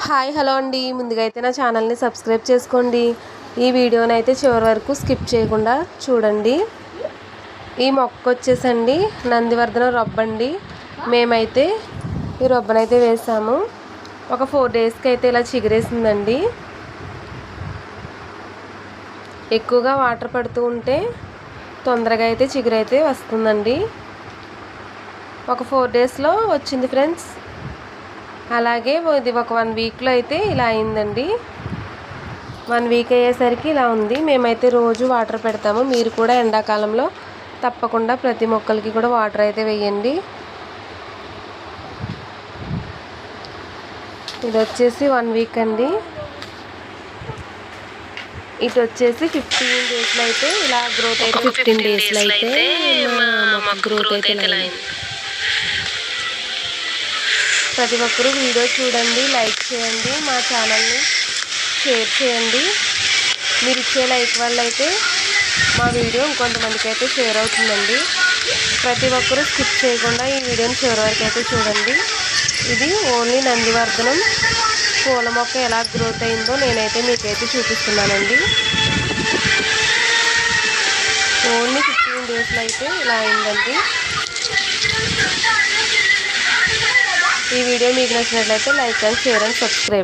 Hi hello అండి. ముందుగా అయితే నా ఛానల్ని సబ్స్క్రైబ్ చేసుకోండి. ఈ వీడియోని అయితే చివరి వరకు స్కిప్ చేయకుండా చూడండి. ఈ మొక్క వచ్చేసండి నందివర్ధనం రొబ్బండి. మేమైతే ఈ రొబ్బనైతే వేసాము. ఒక 4 డేస్కి అయితే ఇలా చిగురేసిందండి. ఎక్కువగా వాటర్ పడుతూ ఉంటే తొందరగా అయితే చిగురైతే వస్తుందండి. ఒక 4 డేస్లో వచ్చింది ఫ్రెండ్స్. అలాగే ఇది ఒక 1 వీక్లో అయితే ఇలా అయిందండి. 1 వీక్ అయ్యేసరికి ఇలా ఉంది. మేమైతే రోజు వాటర్ పెడతాము. మీరు కూడా ఎండాకాలంలో తప్పకుండా ప్రతి మొక్కలకి కూడా వాటర్ అయితే వేయండి. ఇది వచ్చేసి 1 వీక్ అండి. ఇటు వచ్చేసి 15 డేస్లో అయితే ఇలా గ్రోత్ అయితే 15 డేస్లో అయితే మా గ్రోత్ అయితే ఇలా అయింది. ప్రతి ఒక్కరూ వీడియో చూడండి, లైక్ చేయండి, మా ఛానల్ని షేర్ చేయండి. మీరు ఇచ్చే లైక్ వల్ల అయితే మా వీడియో ఇంకొంతమందికి అయితే షేర్ అవుతుందండి. ప్రతి ఒక్కరూ స్కిప్ చేయకుండా ఈ వీడియోని చివరి వరకు అయితే చూడండి. ఇది ఓన్లీ నందివర్ధనం పూల మొక్క ఎలా గ్రోత్ అయిందో నేనైతే మీకైతే చూపిస్తున్నానండి. ఓన్లీ 15 డేస్లో అయితే ఇలా అయిందండి. ఈ వీడియో మీకు నచ్చినట్లయితే like and share and subscribe.